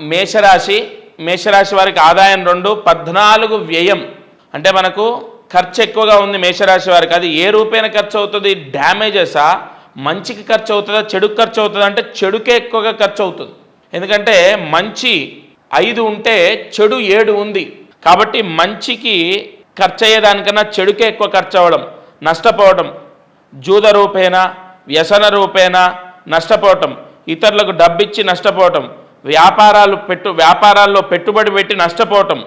మేషరాశి వారికి ఆదాయం 2, 14 వ్యయం. అంటే మనకు ఖర్చు ఎక్కువగా ఉంది మేషరాశి వారికి. అది ఏ రూపేణ ఖర్చు అవుతుంది? డ్యామేజెసా, మంచికి ఖర్చు అవుతుందా, చెడుకు ఖర్చు అవుతుందా? అంటే చెడుకే ఎక్కువగా ఖర్చు అవుతుంది. ఎందుకంటే మంచి 5 ఉంటే చెడు 7 ఉంది. కాబట్టి మంచికి ఖర్చు అయ్యేదానికన్నా చెడుకే ఎక్కువ ఖర్చు అవ్వడం, నష్టపోవడం, జూద రూపేణ, వ్యసన రూపేణ నష్టపోవటం, ఇతరులకు డబ్బిచ్చి నష్టపోవటం, వ్యాపారాల్లో పెట్టుబడి పెట్టి నష్టపోవటం,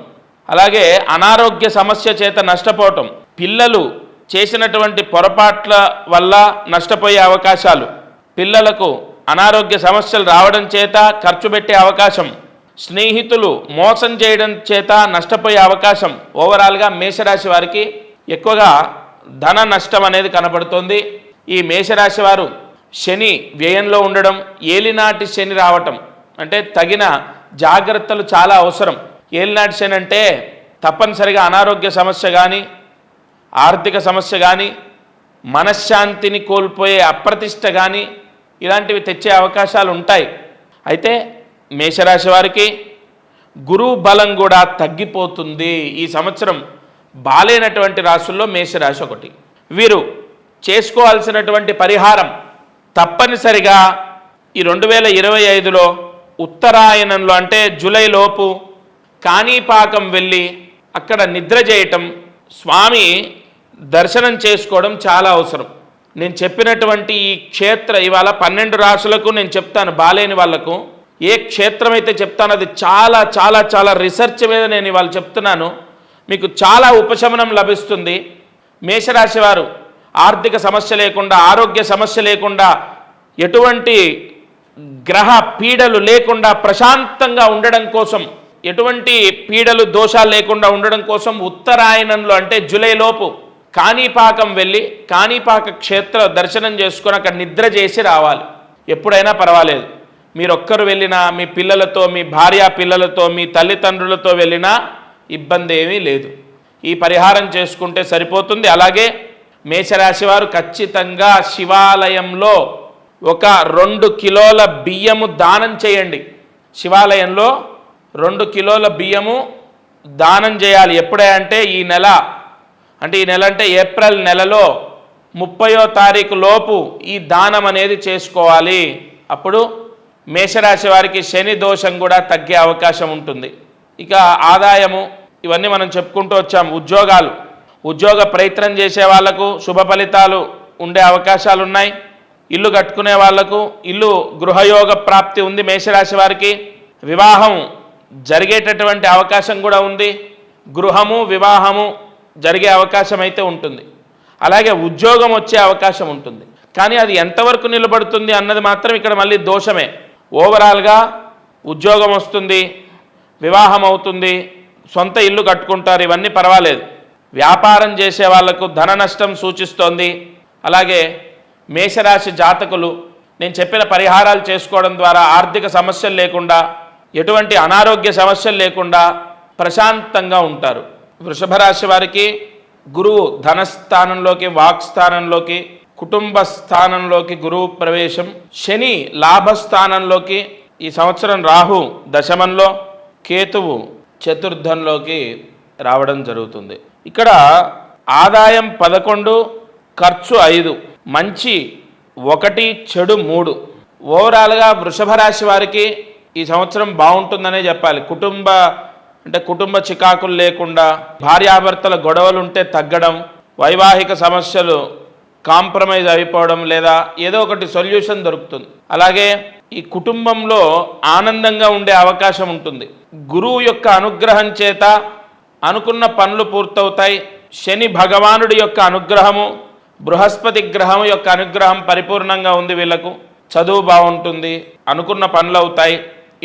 అలాగే అనారోగ్య సమస్య చేత నష్టపోవటం, పిల్లలు చేసినటువంటి పొరపాట్ల వల్ల నష్టపోయే అవకాశాలు, పిల్లలకు అనారోగ్య సమస్యలు రావడం చేత ఖర్చు పెట్టే అవకాశం, స్నేహితులు మోసం చేయడం చేత నష్టపోయే అవకాశం. ఓవరాల్గా మేషరాశి వారికి ఎక్కువగా ధన నష్టం అనేది కనబడుతుంది. ఈ మేషరాశి వారు శని వ్యయంలో ఉండడం, ఏలినాటి శని రావటం, అంటే తగిన జాగ్రత్తలు చాలా అవసరం. ఏలినాటి శని అంటే తప్పనిసరిగా అనారోగ్య సమస్య కానీ, ఆర్థిక సమస్య కానీ, మనశ్శాంతిని కోల్పోయే అప్రతిష్ట కానీ ఇలాంటివి తెచ్చే అవకాశాలు ఉంటాయి. అయితే మేషరాశి వారికి గురువు బలం కూడా తగ్గిపోతుంది. ఈ సంవత్సరం బాలేనటువంటి రాశుల్లో మేషరాశి ఒకటి. వీరు చేసుకోవాల్సినటువంటి పరిహారం తప్పనిసరిగా ఈ 2025లో ఉత్తరాయణంలో అంటే జూలై లోపు కాణిపాకం వెళ్ళి అక్కడ నిద్ర చేయటం, స్వామి దర్శనం చేసుకోవడం చాలా అవసరం. నేను చెప్పినటువంటి ఈ ఇవాళ 12 రాశులకు నేను చెప్తాను. బాలేని వాళ్లకు ఏ క్షేత్రం అయితే చెప్తానో అది చాలా చాలా చాలా రిసర్చ్ మీద నేను ఇవాళ చెప్తున్నాను. మీకు చాలా ఉపశమనం లభిస్తుంది. మేషరాశి వారు ఆర్థిక సమస్య లేకుండా, ఆరోగ్య సమస్య లేకుండా, ఎటువంటి గ్రహ పీడలు లేకుండా ప్రశాంతంగా ఉండడం కోసం, ఎటువంటి పీడలు దోషాలు లేకుండా ఉండడం కోసం ఉత్తరాయణంలో అంటే జూలై లోపు కాణిపాకం వెళ్ళి కాణిపాక క్షేత్ర దర్శనం చేసుకొని అక్కడ నిద్ర చేసి రావాలి. ఎప్పుడైనా పర్వాలేదు. మీరొక్కరు వెళ్ళినా, మీ పిల్లలతో, మీ భార్య పిల్లలతో, మీ తల్లిదండ్రులతో వెళ్ళినా ఇబ్బంది ఏమీ లేదు. ఈ పరిహారం చేసుకుంటే సరిపోతుంది. అలాగే మేషరాశి వారు ఖచ్చితంగా శివాలయంలో ఒక 2 కిలోల బియ్యము దానం చేయండి. శివాలయంలో 2 కిలోల బియ్యము దానం చేయాలి. ఎప్పుడంటే ఈ నెల అంటే ఏప్రిల్ నెలలో 30వ తారీఖు లోపు ఈ దానం అనేది చేసుకోవాలి. అప్పుడు మేషరాశి వారికి శని దోషం కూడా తగ్గే అవకాశం ఉంటుంది. ఇక ఆదాయము ఇవన్నీ మనం చెప్పుకుంటూ వచ్చాము. ఉద్యోగ ప్రయత్నం చేసే వాళ్లకు శుభ ఫలితాలు ఉండే అవకాశాలు ఉన్నాయి. ఇల్లు కట్టుకునే వాళ్లకు గృహయోగ ప్రాప్తి ఉంది. మేషరాశి వారికి వివాహం జరిగేటటువంటి అవకాశం కూడా ఉంది. గృహము వివాహము జరిగే అవకాశం అయితే ఉంటుంది. అలాగే ఉద్యోగం వచ్చే అవకాశం ఉంటుంది. కానీ అది ఎంతవరకు నిలబడుతుంది అన్నది మాత్రం ఇక్కడ మళ్ళీ దోషమే. ఓవరాల్గా ఉద్యోగం వస్తుంది, వివాహం అవుతుంది, సొంత ఇల్లు కట్టుకుంటారు, ఇవన్నీ పర్వాలేదు. వ్యాపారం చేసే వాళ్లకు ధన నష్టం సూచిస్తోంది. అలాగే మేషరాశి జాతకులు నేను చెప్పిన పరిహారాలు చేసుకోవడం ద్వారా ఆర్థిక సమస్యలు లేకుండా, ఎటువంటి అనారోగ్య సమస్యలు లేకుండా ప్రశాంతంగా ఉంటారు. వృషభ రాశి వారికి గురువు ధనస్థానంలోకి, వాక్స్థానంలోకి, కుటుంబ స్థానంలోకి గురువు ప్రవేశం, శని లాభస్థానంలోకి, ఈ సంవత్సరం రాహు దశమంలో, కేతువు చతుర్థంలోకి రావడం జరుగుతుంది. ఇక్కడ ఆదాయం 11, ఖర్చు 5, మంచి 1, చెడు 3. ఓవరాల్గా వృషభ రాశి వారికి ఈ సంవత్సరం బాగుంటుందనే చెప్పాలి. కుటుంబ చికాకులు లేకుండా, భార్యాభర్తల గొడవలు ఉంటే తగ్గడం, వైవాహిక సమస్యలు కాంప్రమైజ్ అయిపోవడం, లేదా ఏదో ఒకటి సొల్యూషన్ దొరుకుతుంది. అలాగే ఈ కుటుంబంలో ఆనందంగా ఉండే అవకాశం ఉంటుంది. గురువు యొక్క అనుగ్రహం చేత అనుకున్న పనులు పూర్తవుతాయి. శని భగవానుడి యొక్క అనుగ్రహము, బృహస్పతి గ్రహం యొక్క అనుగ్రహం పరిపూర్ణంగా ఉంది. వీళ్లకు చదువు బాగుంటుంది, అనుకున్న పనులు అవుతాయి.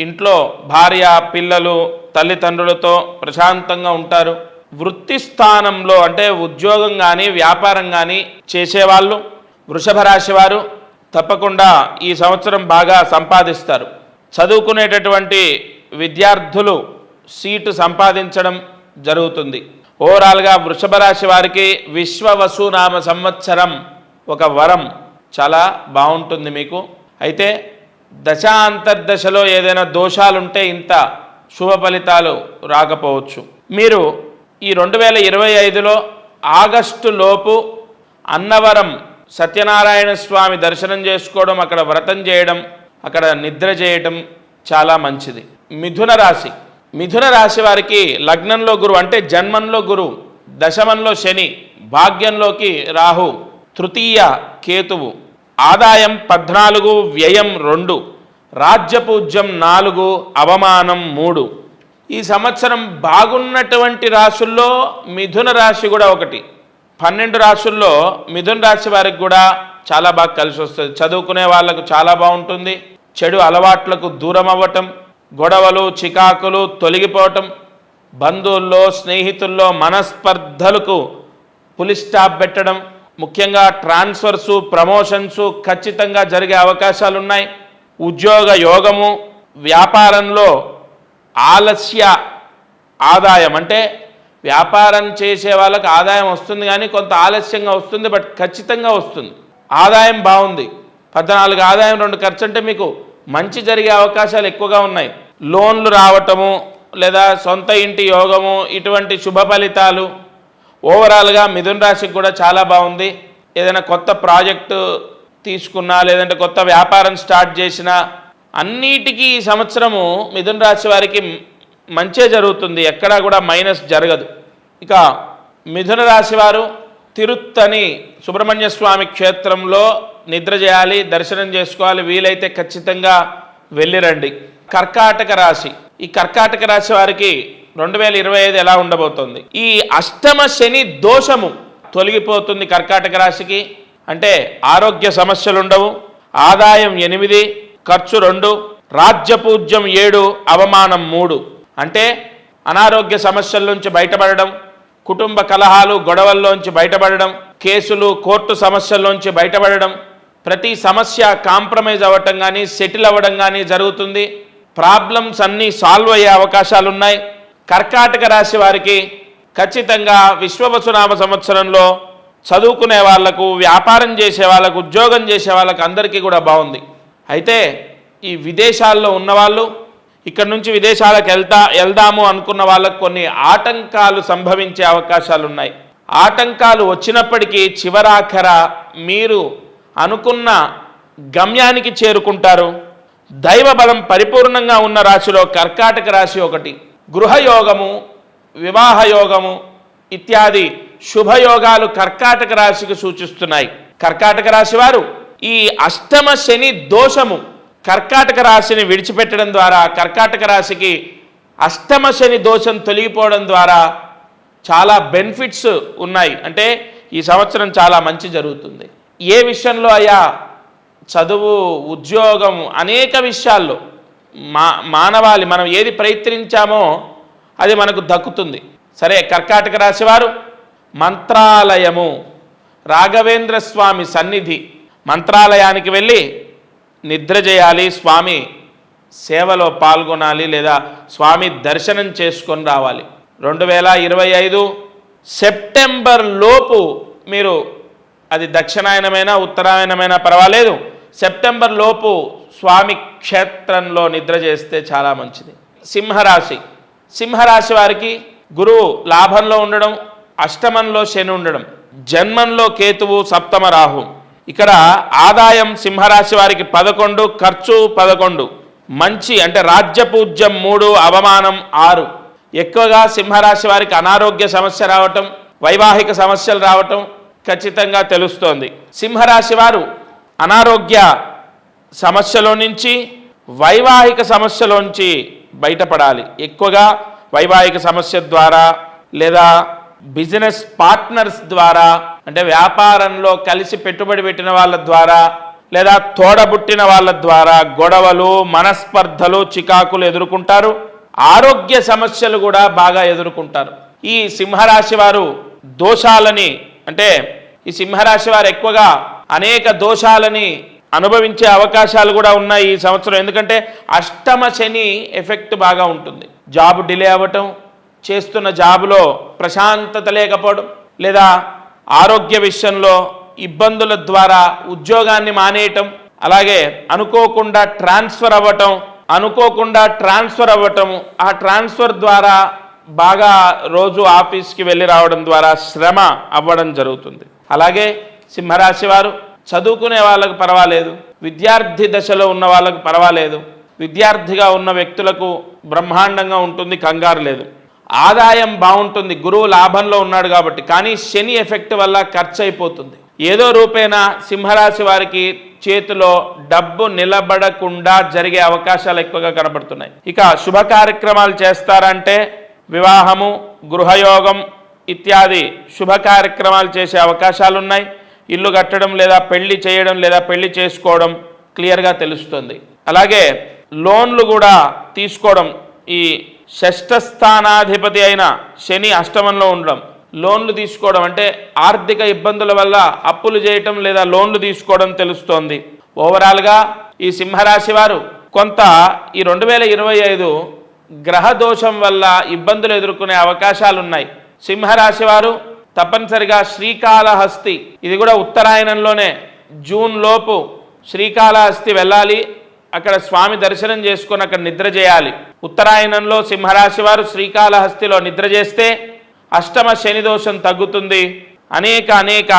ఇంట్లో భార్య పిల్లలు తల్లిదండ్రులతో ప్రశాంతంగా ఉంటారు. వృత్తి స్థానంలో అంటే ఉద్యోగం కానీ వ్యాపారం కానీ చేసేవాళ్ళు వృషభ రాశి వారు తప్పకుండా ఈ సంవత్సరం బాగా సంపాదిస్తారు. చదువుకునేటటువంటి విద్యార్థులు సీటు సంపాదించడం జరుగుతుంది. ఓవరాల్గా వృషభ రాశి వారికి విశ్వవసునామ సంవత్సరం ఒక వరం, చాలా బాగుంటుంది మీకు. అయితే దశాంతర్దశలో ఏదైనా దోషాలుంటే ఇంత శుభ ఫలితాలు రాకపోవచ్చు. మీరు ఈ 2025లో ఆగస్టు లోపు అన్నవరం సత్యనారాయణ స్వామి దర్శనం చేసుకోవడం, అక్కడ వ్రతం చేయడం, అక్కడ నిద్ర చేయడం చాలా మంచిది. మిథున రాశి వారికి లగ్నంలో గురువు అంటే జన్మంలో గురువు, దశమంలో శని, భాగ్యంలోకి రాహు, తృతీయ కేతువు, ఆదాయం 14, వ్యయం 2, రాజ్యపూజ్యం 4, అవమానం 3. ఈ సంవత్సరం బాగున్నటువంటి రాశుల్లో మిథున రాశి కూడా ఒకటి. 12 రాశుల్లో మిథున రాశి వారికి కూడా చాలా బాగా కలిసి వస్తుంది. చదువుకునే వాళ్ళకు చాలా బాగుంటుంది. చెడు అలవాట్లకు దూరం అవ్వటం, గొడవలు చికాకులు తొలగిపోవటం, బంధువుల్లో స్నేహితుల్లో మనస్పర్ధలకు పులి స్టాప్ పెట్టడం, ముఖ్యంగా ట్రాన్స్ఫర్సు ప్రమోషన్సు ఖచ్చితంగా జరిగే అవకాశాలు ఉన్నాయి. ఉద్యోగ యోగము, వ్యాపారంలో ఆలస్య ఆదాయం అంటే వ్యాపారం చేసే వాళ్ళకి ఆదాయం వస్తుంది కానీ కొంత ఆలస్యంగా వస్తుంది, బట్ ఖచ్చితంగా వస్తుంది. ఆదాయం బాగుంది. 14 ఆదాయం 2 ఖర్చు అంటే మీకు మంచి జరిగే అవకాశాలు ఎక్కువగా ఉన్నాయి. లోన్లు రావటము లేదా సొంత ఇంటి యోగము, ఇటువంటి శుభ ఫలితాలు ఓవరాల్గా మిథున రాశికి కూడా చాలా బాగుంది. ఏదైనా కొత్త ప్రాజెక్టు తీసుకున్నా లేదంటే కొత్త వ్యాపారం స్టార్ట్ చేసినా అన్నిటికీ ఈ సంవత్సరము మిథున రాశి వారికి మంచే జరుగుతుంది, ఎక్కడా కూడా మైనస్ జరగదు. ఇక మిథున రాశి వారు తిరుత్తని సుబ్రహ్మణ్య స్వామి క్షేత్రంలో నిద్ర చేయాలి, దర్శనం చేసుకోవాలి. వీలైతే ఖచ్చితంగా వెళ్ళిరండి. కర్కాటక రాశి, ఈ కర్కాటక రాశి వారికి 2025 ఎలా ఉండబోతోంది? ఈ అష్టమ శని దోషము తొలగిపోతుంది కర్కాటక రాశికి. అంటే ఆరోగ్య సమస్యలు ఉండవు. ఆదాయం 8, ఖర్చు 2, రాజ్యపూజ్యం 7, అవమానం 3. అంటే అనారోగ్య సమస్యల నుంచి బయటపడడం, కుటుంబ కలహాలు గొడవల్లోంచి బయటపడడం, కేసులు కోర్టు సమస్యల్లోంచి బయటపడడం, ప్రతి సమస్య కాంప్రమైజ్ అవ్వటం కానీ సెటిల్ అవ్వడం కానీ జరుగుతుంది. ప్రాబ్లమ్స్ అన్నీ సాల్వ్ అయ్యే అవకాశాలు ఉన్నాయి. కర్కాటక రాశి వారికి ఖచ్చితంగా విశ్వవసునామ సంవత్సరంలో చదువుకునే వాళ్లకు, వ్యాపారం చేసే వాళ్ళకు, ఉద్యోగం చేసే వాళ్ళకు అందరికీ కూడా బాగుంది. అయితే ఈ విదేశాల్లో ఉన్నవాళ్ళు, ఇక్కడ నుంచి విదేశాలకు వెళ్దాము అనుకున్న వాళ్ళకు కొన్ని ఆటంకాలు సంభవించే అవకాశాలు ఉన్నాయి. ఆటంకాలు వచ్చినప్పటికీ చివరాఖర మీరు అనుకున్న గమ్యానికి చేరుకుంటారు. దైవ బలం పరిపూర్ణంగా ఉన్న రాశిలో కర్కాటక రాశి ఒకటి. గృహయోగము, వివాహ యోగము ఇత్యాది శుభయోగాలు కర్కాటక రాశికి సూచిస్తున్నాయి. కర్కాటక రాశి వారు ఈ అష్టమ శని దోషము కర్కాటక రాశిని విడిచిపెట్టడం ద్వారా, కర్కాటక రాశికి అష్టమ శని దోషం తొలగిపోవడం ద్వారా చాలా బెనిఫిట్స్ ఉన్నాయి. అంటే ఈ సంవత్సరం చాలా మంచి జరుగుతుంది. ఏ విషయంలో అయ్యా, చదువు, ఉద్యోగం, అనేక విషయాల్లో మానవాళి మనం ఏది ప్రయత్నించామో అది మనకు దక్కుతుంది. సరే, కర్కాటక రాశి వారు మంత్రాలయము, రాఘవేంద్ర స్వామి సన్నిధి, మంత్రాలయానికి వెళ్ళి నిద్ర చేయాలి, స్వామి సేవలో పాల్గొనాలి లేదా స్వామి దర్శనం చేసుకొని రావాలి. 2025 సెప్టెంబర్ లోపు మీరు, అది దక్షిణాయనమైనా ఉత్తరాయణమైనా పర్వాలేదు, సెప్టెంబర్ లోపు స్వామి క్షేత్రంలో నిద్ర చేస్తే చాలా మంచిది. సింహరాశి వారికి గురువు లాభంలో ఉండడం, అష్టమంలో శని ఉండడం, జన్మంలో కేతువు, సప్తమ రాహు. ఇక్కడ ఆదాయం సింహరాశి వారికి 11, ఖర్చు 11. మంచి అంటే రాజ్యపూజ్యం 3, అవమానం 6. ఎక్కువగా సింహరాశి వారికి అనారోగ్య సమస్య రావటం, వైవాహిక సమస్యలు రావటం ఖచ్చితంగా తెలుస్తోంది. సింహరాశి వారు అనారోగ్య సమస్యలో నుంచి, వైవాహిక సమస్యలోంచి బయటపడాలి. ఎక్కువగా వైవాహిక సమస్య ద్వారా లేదా బిజినెస్ పార్ట్నర్స్ ద్వారా, అంటే వ్యాపారంలో కలిసి పెట్టుబడి పెట్టిన వాళ్ళ ద్వారా లేదా తోడబుట్టిన వాళ్ళ ద్వారా గొడవలు, మనస్పర్ధలు, చికాకులు ఎదుర్కొంటారు. ఆరోగ్య సమస్యలు కూడా బాగా ఎదుర్కొంటారు. ఈ సింహరాశి వారు దోషాలని, అంటే ఈ సింహరాశి వారు ఎక్కువగా అనేక దోషాలని అనుభవించే అవకాశాలు కూడా ఉన్నాయి ఈ సంవత్సరం. ఎందుకంటే అష్టమ శని ఎఫెక్ట్ బాగా ఉంటుంది. జాబ్ డిలే అవ్వటం, చేస్తున్న జాబులో ప్రశాంతత లేకపోవడం, లేదా ఆరోగ్య విషయంలో ఇబ్బందుల ద్వారా ఉద్యోగాన్ని మానేయటం, అలాగే అనుకోకుండా ట్రాన్స్ఫర్ అవ్వటం, ఆ ట్రాన్స్ఫర్ ద్వారా బాగా రోజు ఆఫీస్కి వెళ్ళి రావడం ద్వారా శ్రమ అవ్వడం జరుగుతుంది. అలాగే సింహరాశి వారు చదువుకునే వాళ్ళకు పర్వాలేదు, విద్యార్థి దశలో ఉన్న వాళ్ళకు పర్వాలేదు, విద్యార్థిగా ఉన్న వ్యక్తులకు బ్రహ్మాండంగా ఉంటుంది, కంగారు లేదు. ఆదాయం బాగుంటుంది, గురువు లాభంలో ఉన్నాడు కాబట్టి. కానీ శని ఎఫెక్ట్ వల్ల ఖర్చు అయిపోతుంది. ఏదో రూపేణా సింహరాశి వారికి చేతిలో డబ్బు నిలబడకుండా జరిగే అవకాశాలు ఎక్కువగా కనబడుతున్నాయి. ఇక శుభ కార్యక్రమాలు చేస్తారంటే వివాహము, గృహయోగం ఇత్యాది శుభ కార్యక్రమాలు చేసే అవకాశాలు ఉన్నాయి. ఇల్లు కట్టడం లేదా పెళ్లి చేయడం లేదా పెళ్లి చేసుకోవడం క్లియర్గా తెలుస్తుంది. అలాగే లోన్లు కూడా తీసుకోవడం, ఈ షష్ఠ స్థానాధిపతి అయిన శని అష్టమంలో ఉండడం, లోన్లు తీసుకోవడం అంటే ఆర్థిక ఇబ్బందుల వల్ల అప్పులు చేయటం లేదా లోన్లు తీసుకోవడం తెలుస్తోంది. ఓవరాల్గా ఈ సింహరాశి వారు కొంత ఈ 2025 గ్రహ దోషం వల్ల ఇబ్బందులు ఎదుర్కొనే అవకాశాలు ఉన్నాయి. సింహరాశి వారు తప్పనిసరిగా శ్రీకాళహస్తి, ఇది కూడా ఉత్తరాయణంలోనే, జూన్ లోపు శ్రీకాళహస్తి వెళ్ళాలి. అక్కడ స్వామి దర్శనం చేసుకొని అక్కడ నిద్ర చేయాలి. ఉత్తరాయణంలో సింహరాశి వారు శ్రీకాళహస్తిలో నిద్ర చేస్తే అష్టమ శని దోషం తగ్గుతుంది. అనేక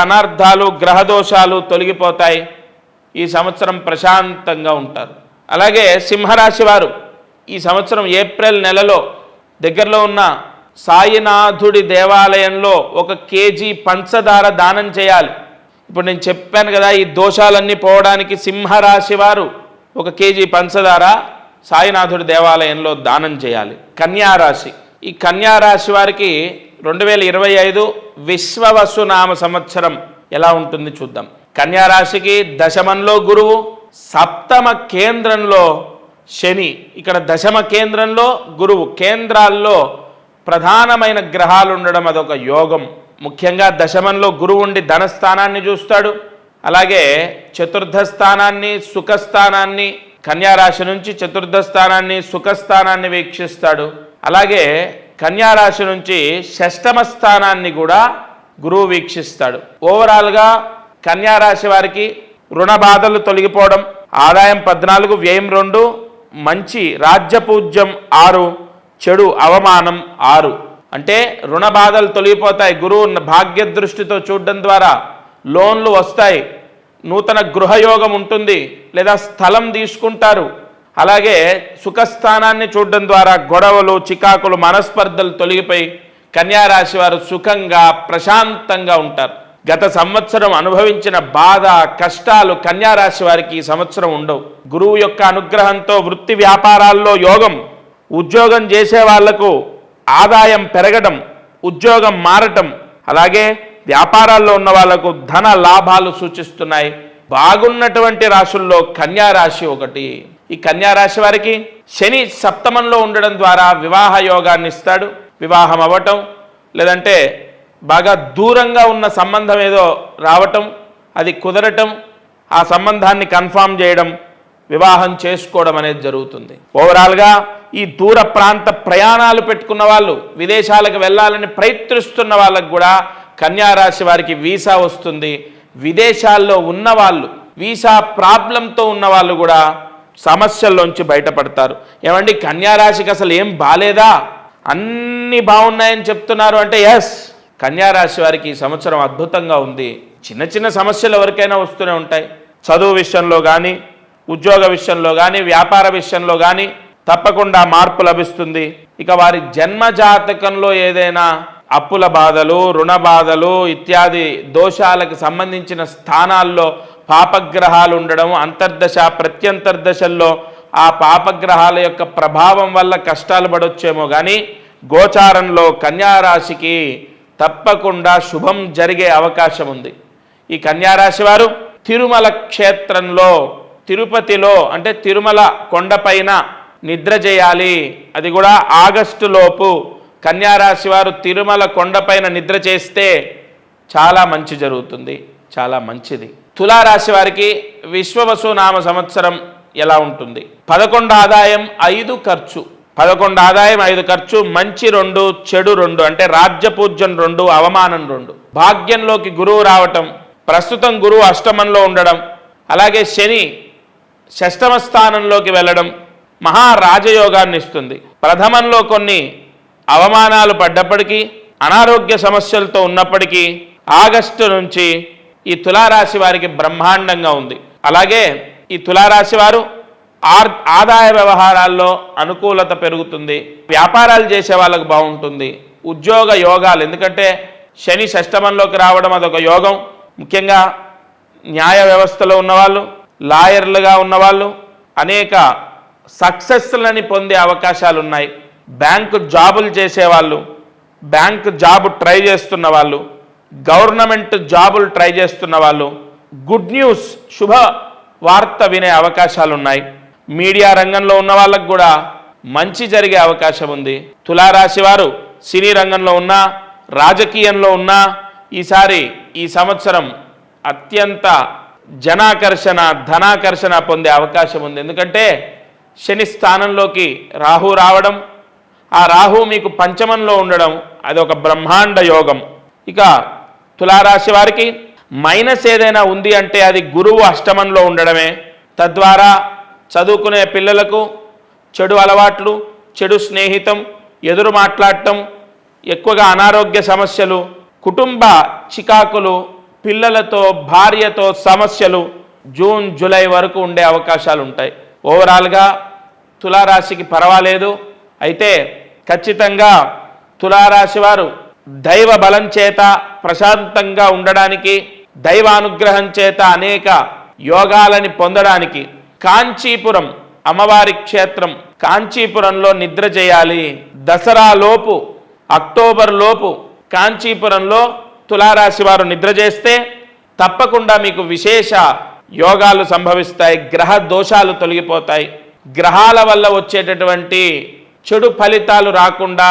అనార్థాలు, గ్రహ దోషాలు తొలగిపోతాయి. ఈ సంవత్సరం ప్రశాంతంగా ఉంటారు. అలాగే సింహరాశి వారు ఈ సంవత్సరం ఏప్రిల్ నెలలో దగ్గరలో ఉన్న సాయినాథుడి దేవాలయంలో 1 కేజీ పంచదార దానం చేయాలి. ఇప్పుడు నేను చెప్పాను కదా, ఈ దోషాలన్నీ పోవడానికి సింహరాశి వారు 1 కేజీ పంచదార సాయినాథుడి దేవాలయంలో దానం చేయాలి. కన్యారాశి, ఈ కన్యారాశి వారికి 2025 విశ్వవసునామ సంవత్సరం ఎలా ఉంటుంది చూద్దాం. కన్యారాశికి దశమంలో గురువు, సప్తమ కేంద్రంలో శని. ఇక్కడ దశమ కేంద్రంలో గురువు, కేంద్రాల్లో ప్రధానమైన గ్రహాలు ఉండడం అదొక యోగం. ముఖ్యంగా దశమంలో గురువు ఉండి ధనస్థానాన్ని చూస్తాడు. అలాగే చతుర్థ స్థానాన్ని, సుఖస్థానాన్ని, కన్యారాశి నుంచి చతుర్థ స్థానాన్ని, సుఖస్థానాన్ని వీక్షిస్తాడు. అలాగే కన్యారాశి నుంచి షష్టమ స్థానాన్ని కూడా గురువు వీక్షిస్తాడు. ఓవరాల్గా కన్యారాశి వారికి రుణ బాధలు తొలగిపోవడం, ఆదాయం 14, వ్యయం 2, మంచి రాజ్యపూజ్యం 6, చెడు అవమానం 6. అంటే రుణ బాధలు తొలగిపోతాయి. గురువు భాగ్య దృష్టితో చూడడం ద్వారా లోన్లు వస్తాయి. నూతన గృహయోగం ఉంటుంది లేదా స్థలం తీసుకుంటారు. అలాగే సుఖస్థానాన్ని చూడడం ద్వారా గొడవలు, చికాకులు, మనస్పర్ధలు తొలగిపోయి కన్యారాశి వారు సుఖంగా ప్రశాంతంగా ఉంటారు. గత సంవత్సరం అనుభవించిన బాధ, కష్టాలు కన్యారాశి వారికి ఈ సంవత్సరం ఉండవు. గురువు యొక్క అనుగ్రహంతో వృత్తి వ్యాపారాల్లో యోగం, ఉద్యోగం చేసే వాళ్లకు ఆదాయం పెరగడం, ఉద్యోగం మారటం, అలాగే వ్యాపారాల్లో ఉన్న వాళ్లకు ధన లాభాలు సూచిస్తున్నాయి. బాగున్నటువంటి రాశుల్లో కన్యారాశి ఒకటి. ఈ కన్యారాశి వారికి శని సప్తమంలో ఉండడం ద్వారా వివాహ యోగాన్ని ఇస్తాడు. వివాహం అవ్వటం, లేదంటే బాగా దూరంగా ఉన్న సంబంధం ఏదో రావటం, అది కుదరటం, ఆ సంబంధాన్ని కన్ఫామ్ చేయడం, వివాహం చేసుకోవడం అనేది జరుగుతుంది. ఓవరాల్గా ఈ దూర ప్రాంత ప్రయాణాలు పెట్టుకున్న వాళ్ళు, విదేశాలకు వెళ్ళాలని ప్రయత్నిస్తున్న వాళ్ళకు కూడా కన్యారాశి వారికి వీసా వస్తుంది. విదేశాల్లో ఉన్నవాళ్ళు, వీసా ప్రాబ్లంతో ఉన్న వాళ్ళు కూడా సమస్యల్లోంచి బయటపడతారు. ఏమండి కన్యారాశికి అసలు ఏం బాలేదా, అన్నీ బాగున్నాయని చెప్తున్నారు అంటే ఎస్, కన్యారాశి వారికి ఈ సంవత్సరం అద్భుతంగా ఉంది. చిన్న చిన్న సమస్యలు ఎవరికైనా వస్తూనే ఉంటాయి. చదువు విషయంలో కానీ, ఉద్యోగ విషయంలో కానీ, వ్యాపార విషయంలో కానీ తప్పకుండా మార్పు లభిస్తుంది. ఇక వారి జన్మజాతకంలో ఏదైనా అప్పుల బాధలు, రుణ బాధలు ఇత్యాది దోషాలకు సంబంధించిన స్థానాల్లో పాపగ్రహాలు ఉండడం, అంతర్దశ ప్రత్యంతర్దశల్లో ఆ పాపగ్రహాల యొక్క ప్రభావం వల్ల కష్టాలు పడొచ్చేమో కానీ గోచారంలో కన్యారాశికి తప్పకుండా శుభం జరిగే అవకాశం ఉంది. ఈ కన్యారాశి వారు తిరుమల క్షేత్రంలో, తిరుపతిలో అంటే తిరుమల కొండపైన నిద్ర చేయాలి. అది కూడా ఆగస్టులోపు కన్యారాశి వారు తిరుమల కొండపైన నిద్ర చేస్తే చాలా మంచి జరుగుతుంది, చాలా మంచిది. తులారాశి వారికి విశ్వవసునామ సంవత్సరం ఎలా ఉంటుంది? 11 ఆదాయం 5 ఖర్చు. 11 ఆదాయం 5 ఖర్చు, మంచి 2, చెడు 2, అంటే రాజ్యపూజ్యం 2, అవమానం 2. భాగ్యంలోకి గురువు రావటం, ప్రస్తుతం గురువు అష్టమంలో ఉండడం, అలాగే శని షష్టమ స్థానంలోకి వెళ్ళడం మహారాజయోగాన్ని ఇస్తుంది. ప్రథమంలో కొన్ని అవమానాలు పడ్డప్పటికీ, అనారోగ్య సమస్యలతో ఉన్నప్పటికీ ఆగస్టు నుంచి ఈ తులారాశి వారికి బ్రహ్మాండంగా ఉంది. అలాగే ఈ తులారాశి వారు ఆదాయ వ్యవహారాల్లో అనుకూలత పెరుగుతుంది. వ్యాపారాలు చేసే వాళ్ళకు బాగుంటుంది. ఉద్యోగ యోగాలు, ఎందుకంటే శని షష్టమంలోకి రావడం అదొక యోగం. ముఖ్యంగా న్యాయ వ్యవస్థలో ఉన్నవాళ్ళు, లాయర్లుగా ఉన్నవాళ్ళు అనేక సక్సెస్లని పొందే అవకాశాలు ఉన్నాయి. బ్యాంకు జాబులు చేసేవాళ్ళు, బ్యాంకు జాబు ట్రై చేస్తున్న వాళ్ళు, గవర్నమెంట్ జాబులు ట్రై చేస్తున్న వాళ్ళు గుడ్ న్యూస్, శుభ వార్త వినే అవకాశాలు ఉన్నాయి. మీడియా రంగంలో ఉన్న వాళ్ళకు కూడా మంచి జరిగే అవకాశం ఉంది. తులారాశి వారు సినీ రంగంలో ఉన్నా, రాజకీయంలో ఉన్నా ఈ సంవత్సరం అత్యంత జనాకర్షణ, ధనాకర్షణ పొందే అవకాశం ఉంది. ఎందుకంటే శని స్థానంలోకి రాహు రావడం, ఆ రాహు మీకు పంచమంలో ఉండడం, అది ఒక బ్రహ్మాండ యోగం. ఇక తులారాశి వారికి మైనస్ ఏదైనా ఉంది అంటే అది గురువు అష్టమంలో ఉండడమే. తద్వారా చదువుకునే పిల్లలకు చెడు అలవాట్లు, చెడు స్నేహితం, ఎదురు మాట్లాడటం, ఎక్కువగా అనారోగ్య సమస్యలు, కుటుంబ చికాకులు, పిల్లలతో భార్యతో సమస్యలు జూన్ జూలై వరకు ఉండే అవకాశాలు ఉంటాయి. ఓవరాల్గా తులారాశికి పర్వాలేదు. అయితే ఖచ్చితంగా తులారాశి వారు దైవ బలం చేత ప్రశాంతంగా ఉండడానికి, దైవానుగ్రహం చేత అనేక యోగాలని పొందడానికి కాంచీపురం అమ్మవారి క్షేత్రం కాంచీపురంలో నిద్ర చేయాలి. దసరా లోపు, అక్టోబర్ లోపు కాంచీపురంలో తులారాశి వారు నిద్ర చేస్తే తప్పకుండా మీకు విశేష యోగాలు సంభవిస్తాయి. గ్రహ దోషాలు తొలగిపోతాయి. గ్రహాల వల్ల వచ్చేటటువంటి చెడు ఫలితాలు రాకుండా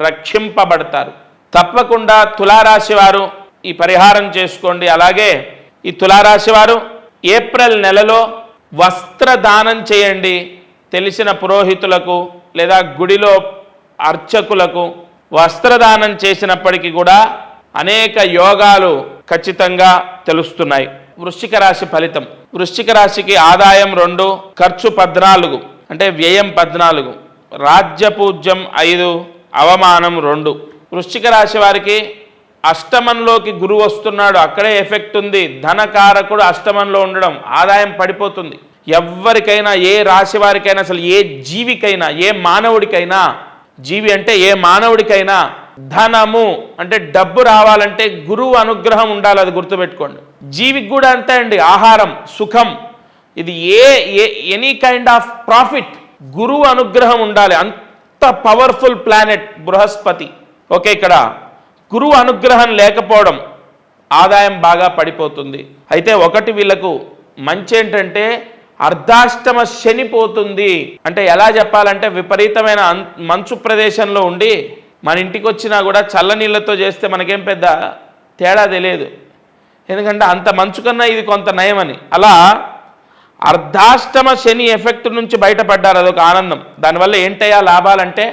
రక్షింపబడతారు. తప్పకుండా తులారాశి వారు ఈ పరిహారం చేసుకోండి. అలాగే ఈ తులారాశి వారు ఏప్రిల్ నెలలో వస్త్రదానం చేయండి. తెలిసిన పురోహితులకు లేదా గుడిలో అర్చకులకు వస్త్రదానం చేసినప్పటికీ కూడా అనేక యోగాలు ఖచ్చితంగా తెలుస్తున్నాయి. వృశ్చిక రాశి ఫలితం. వృశ్చిక రాశికి ఆదాయం 2, ఖర్చు 14, అంటే వ్యయం 14, రాజ్యపూజ్యం 5, అవమానం 2. వృశ్చిక రాశి వారికి అష్టమంలోకి గురువు వస్తున్నాడు, అక్కడే ఎఫెక్ట్ ఉంది. ధనకారకుడు అష్టమంలో ఉండడం, ఆదాయం పడిపోతుంది. ఎవరికైనా, ఏ రాశి వారికైనా, అసలు ఏ జీవికైనా, ఏ మానవుడికైనా, జీవి అంటే ఏ మానవుడికైనా ధనము అంటే డబ్బు రావాలంటే గురువు అనుగ్రహం ఉండాలి. అది గుర్తుపెట్టుకోండి. జీవికి కూడా అంతే అండి. ఆహారం, సుఖం, ఇది ఎనీ కైండ్ ఆఫ్ ప్రాఫిట్ గురువు అనుగ్రహం ఉండాలి. అంత పవర్ఫుల్ ప్లానెట్ బృహస్పతి. ఓకే, ఇక్కడ గురువు అనుగ్రహం లేకపోవడం ఆదాయం బాగా పడిపోతుంది. అయితే ఒకటి వీళ్ళకు మంచి ఏంటంటే అర్ధాష్టమ శని పోతుంది. అంటే ఎలా చెప్పాలంటే విపరీతమైన మంచు ప్రదేశంలో ఉండి మన ఇంటికి వచ్చినా కూడా చల్లనీళ్ళతో చేస్తే మనకేం పెద్ద తేడా తెలియదు. ఎందుకంటే అంత మంచు కన్నా ఇది కొంత నయమని. అలా అర్ధాష్టమ శని ఎఫెక్ట్ నుంచి బయటపడ్డారు. అదొక ఆనందం. దానివల్ల ఏంటయ్యా లాభాలంటే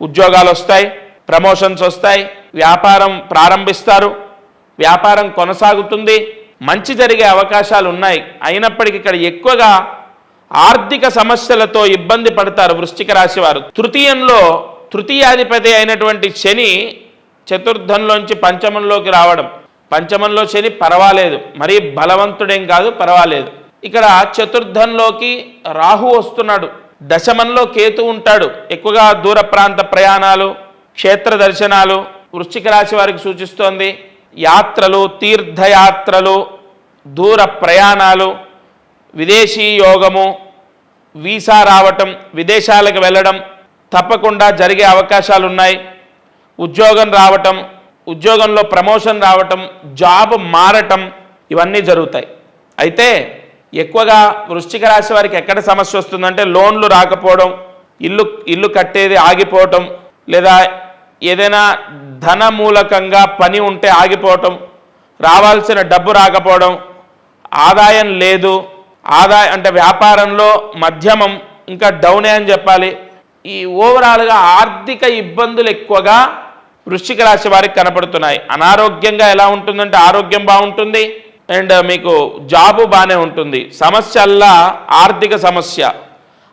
ఉద్యోగాలు వస్తాయి, ప్రమోషన్స్ వస్తాయి, వ్యాపారం ప్రారంభిస్తారు, వ్యాపారం కొనసాగుతుంది, మంచి జరిగే అవకాశాలు ఉన్నాయి. అయినప్పటికీ ఇక్కడ ఎక్కువగా ఆర్థిక సమస్యలతో ఇబ్బంది పడతారు వృశ్చిక రాశి వారు. తృతీయాధిపతి అయినటువంటి శని చతుర్థంలోంచి పంచమంలోకి రావడం. పంచమంలో శని పర్వాలేదు, మరీ బలవంతుడేం కాదు, పర్వాలేదు. ఇక్కడ చతుర్థంలోకి రాహు వస్తున్నాడు, దశమంలో కేతు ఉంటాడు. ఎక్కువగా దూర ప్రాంత ప్రయాణాలు, క్షేత్ర దర్శనాలు వృశ్చిక రాశి వారికి సూచిస్తోంది. యాత్రలు, తీర్థయాత్రలు, దూర ప్రయాణాలు, విదేశీ యోగము, వీసా రావటం, విదేశాలకు వెళ్ళడం తప్పకుండా జరిగే అవకాశాలు ఉన్నాయి. ఉద్యోగం రావటం, ఉద్యోగంలో ప్రమోషన్ రావటం, జాబ్ మారటం, ఇవన్నీ జరుగుతాయి. అయితే ఎక్కువగా వృశ్చిక రాశి వారికి ఎక్కడ సమస్య వస్తుందంటే లోన్లు రాకపోవడం, ఇల్లు కట్టేది ఆగిపోవటం, లేదా ఏదైనా ధన మూలకంగా పని ఉంటే ఆగిపోవటం, రావాల్సిన డబ్బు రాకపోవడం, ఆదాయం లేదు, ఆదాయం అంటే వ్యాపారంలో మధ్యమం, ఇంకా డౌనే అని చెప్పాలి. ఈ ఓవరాల్గా ఆర్థిక ఇబ్బందులు ఎక్కువగా వృశ్చిక రాశి వారికి కనపడుతున్నాయి. అనారోగ్యంగా ఎలా ఉంటుందంటే ఆరోగ్యం బాగుంటుంది, అండ్ మీకు జాబు బాగానే ఉంటుంది. సమస్యల్లా ఆర్థిక సమస్య.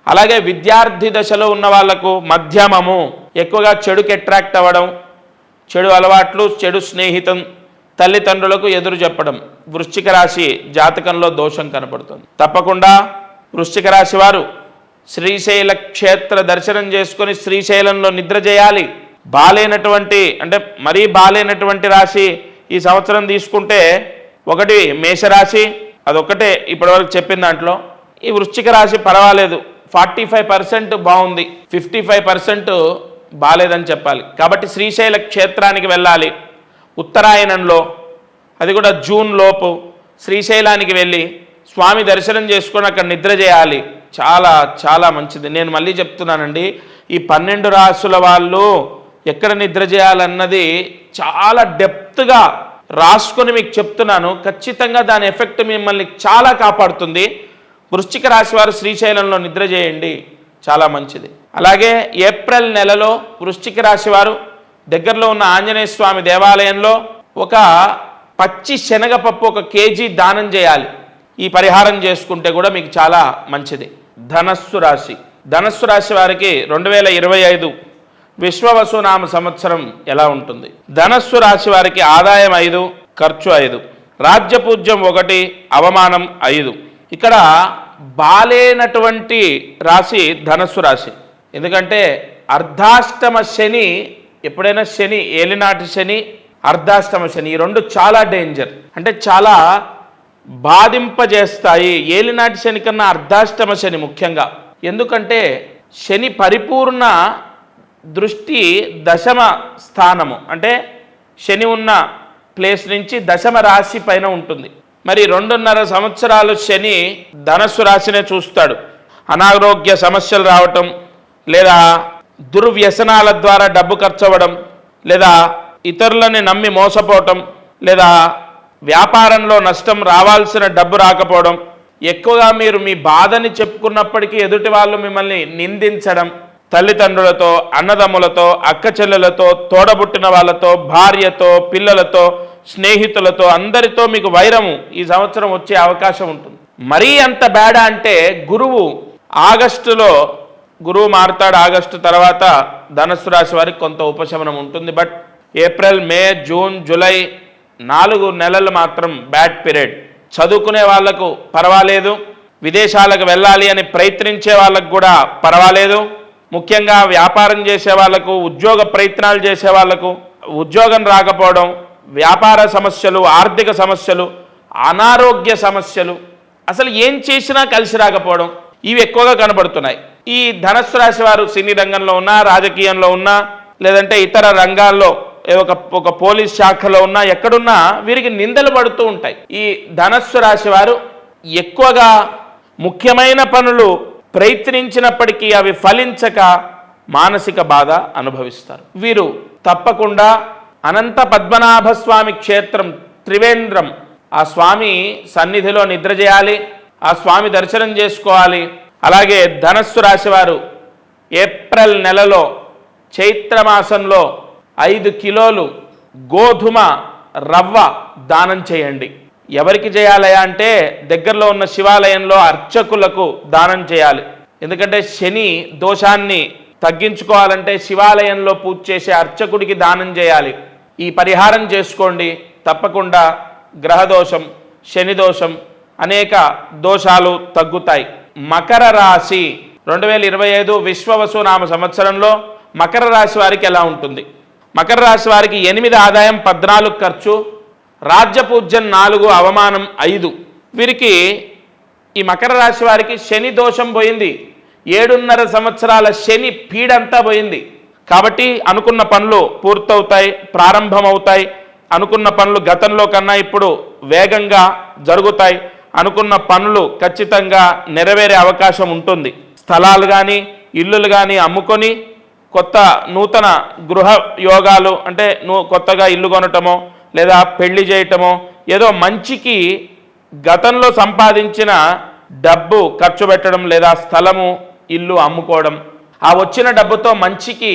అలాగే విద్యార్థి దశలో ఉన్న వాళ్లకు మధ్యమము, ఎక్కువగా చెడుకి అట్రాక్ట్ అవ్వడం, చెడు అలవాట్లు, చెడు స్నేహితం, తల్లిదండ్రులకు ఎదురు చెప్పడం. వృశ్చిక రాశి జాతకంలో దోషం కనపడుతుంది. తప్పకుండా వృశ్చిక రాశి వారు శ్రీశైల క్షేత్ర దర్శనం చేసుకొని శ్రీశైలంలో నిద్ర చేయాలి. బాలేనటువంటి అంటే మరీ బాలేనటువంటి రాశి ఈ సంవత్సరం తీసుకుంటే ఒకటి మేషరాశి, అదొక్కటే ఇప్పటివరకు చెప్పిన దాంట్లో. ఈ వృశ్చిక రాశి పర్వాలేదు, 45% బాగుంది, 55% బాలేదని చెప్పాలి. కాబట్టి శ్రీశైల క్షేత్రానికి వెళ్ళాలి. ఉత్తరాయణంలో, అది కూడా జూన్ లోపు శ్రీశైలానికి వెళ్ళి స్వామి దర్శనం చేసుకొని అక్కడ నిద్ర చేయాలి. చాలా చాలా మంచిది. నేను మళ్ళీ చెప్తున్నానండి, ఈ 12 రాసుల వాళ్ళు ఎక్కడ నిద్ర చేయాలన్నది చాలా డెప్త్గా రాసుకొని మీకు చెప్తున్నాను. ఖచ్చితంగా దాని ఎఫెక్ట్ మిమ్మల్ని చాలా కాపాడుతుంది. వృశ్చిక రాశి వారు శ్రీశైలంలో నిద్ర చేయండి, చాలా మంచిది. అలాగే ఏప్రిల్ నెలలో వృశ్చిక రాశి వారు దగ్గరలో ఉన్న ఆంజనేయ స్వామి దేవాలయంలో ఒక పచ్చి శనగపప్పు 1 కేజీ దానం చేయాలి. ఈ పరిహారం చేసుకుంటే కూడా మీకు చాలా మంచిది. ధనస్సు రాశి. ధనస్సు రాశి వారికి 2025 విశ్వవసునామ సంవత్సరం ఎలా ఉంటుంది? ధనస్సు రాశి వారికి ఆదాయం 5, ఖర్చు 5, రాజ్యపూజ్యం 1, అవమానం 5. ఇక్కడ బాలేనటువంటి రాశి ధనస్సు రాశి. ఎందుకంటే అర్ధాష్టమ శని, ఎప్పుడైనా శని, ఏలినాటి శని, అర్ధాష్టమ శని, ఈ రెండు చాలా డేంజర్, అంటే చాలా బాధింపజేస్తాయి. ఏలినాటి శని కన్నా అర్ధాష్టమ శని ముఖ్యంగా. ఎందుకంటే శని పరిపూర్ణ దృష్టి దశమ స్థానము, అంటే శని ఉన్న ప్లేస్ నుంచి దశమ రాశి పైన ఉంటుంది. మరి 2.5 సంవత్సరాలు శని ధనస్సు రాశినే చూస్తాడు. అనారోగ్య సమస్యలు రావటం, లేదా దుర్వ్యసనాల ద్వారా డబ్బు ఖర్చు అవ్వడం, లేదా ఇతరులని నమ్మి మోసపోవటం, లేదా వ్యాపారంలో నష్టం, రావాల్సిన డబ్బు రాకపోవడం, ఎక్కువగా మీరు మీ బాధని చెప్పుకున్నప్పటికీ ఎదుటి వాళ్ళు మిమ్మల్ని నిందించడం, తల్లిదండ్రులతో, అన్నదమ్ములతో, అక్క చెల్లెలతో, తోడబుట్టిన వాళ్ళతో, భార్యతో, పిల్లలతో, స్నేహితులతో, అందరితో మీకు వైరము ఈ సంవత్సరం వచ్చే అవకాశం ఉంటుంది. మరీ అంత బ్యాడ్ అంటే గురువు ఆగస్టులో, గురువు మారుతాడు. ఆగస్టు తర్వాత ధనస్సు రాశి వారికి కొంత ఉపశమనం ఉంటుంది. But April, May, June, July 4 నెలలు మాత్రం బ్యాడ్ పీరియడ్. చదువుకునే వాళ్లకు పర్వాలేదు, విదేశాలకు వెళ్ళాలి అని ప్రయత్నించే వాళ్ళకు కూడా పర్వాలేదు. ముఖ్యంగా వ్యాపారం చేసే వాళ్లకు, ఉద్యోగ ప్రయత్నాలు చేసే వాళ్లకు ఉద్యోగం రాకపోవడం, వ్యాపార సమస్యలు, ఆర్థిక సమస్యలు, అనారోగ్య సమస్యలు, అసలు ఏం చేసినా కలిసి రాకపోవడం, ఇవి ఎక్కువగా కనబడుతున్నాయి. ఈ ధనస్సు రాశి వారు సినీ రంగంలో ఉన్నా, రాజకీయంలో ఉన్నా, లేదంటే ఇతర రంగాల్లో ఒక పోలీస్ శాఖలో ఉన్నా, ఎక్కడున్నా వీరికి నిందలు పడుతూ ఉంటాయి. ఈ ధనస్సు రాశి వారు ఎక్కువగా ముఖ్యమైన పనులు ప్రయత్నించినప్పటికీ అవి ఫలించక మానసిక బాధ అనుభవిస్తారు. వీరు తప్పకుండా అనంత పద్మనాభ స్వామి క్షేత్రం త్రివేంద్రం, ఆ స్వామి సన్నిధిలో నిద్ర చేయాలి, ఆ స్వామి దర్శనం చేసుకోవాలి. అలాగే ధనస్సు రాశి వారు ఏప్రిల్ నెలలో చైత్రమాసంలో 5 కిలోలు గోధుమ రవ్వ దానం చేయండి. ఎవరికి చేయాలయా అంటే దగ్గరలో ఉన్న శివాలయంలో అర్చకులకు దానం చేయాలి. ఎందుకంటే శని దోషాన్ని తగ్గించుకోవాలంటే శివాలయంలో పూజ చేసే అర్చకుడికి దానం చేయాలి. ఈ పరిహారం చేసుకోండి, తప్పకుండా గ్రహదోషం, శని దోషం, అనేక దోషాలు తగ్గుతాయి. మకర రాశి 2025 విశ్వవసునామ సంవత్సరంలో మకర రాశి వారికి ఎలా ఉంటుంది? మకర రాశి వారికి 8 ఆదాయం, 14 ఖర్చు, రాజ్యపూజ్యం 4, అవమానం 5. వీరికి ఈ మకర రాశి వారికి శని దోషం పోయింది. 7.5 సంవత్సరాల శని పీడంతా పోయింది. కాబట్టి అనుకున్న పనులు పూర్తవుతాయి, ప్రారంభమవుతాయి. అనుకున్న పనులు గతంలో కన్నా ఇప్పుడు వేగంగా జరుగుతాయి. అనుకున్న పనులు ఖచ్చితంగా నెరవేరే అవకాశం ఉంటుంది. స్థలాలు కానీ, ఇల్లులు కానీ అమ్ముకొని కొత్త నూతన గృహ యోగాలు, అంటే కొత్తగా ఇల్లు కొనటమో లేదా పెళ్లి చేయటమో, ఏదో మంచికి గతంలో సంపాదించిన డబ్బు ఖర్చు పెట్టడం, లేదా స్థలము, ఇల్లు అమ్ముకోవడం, ఆ వచ్చిన డబ్బుతో మంచికి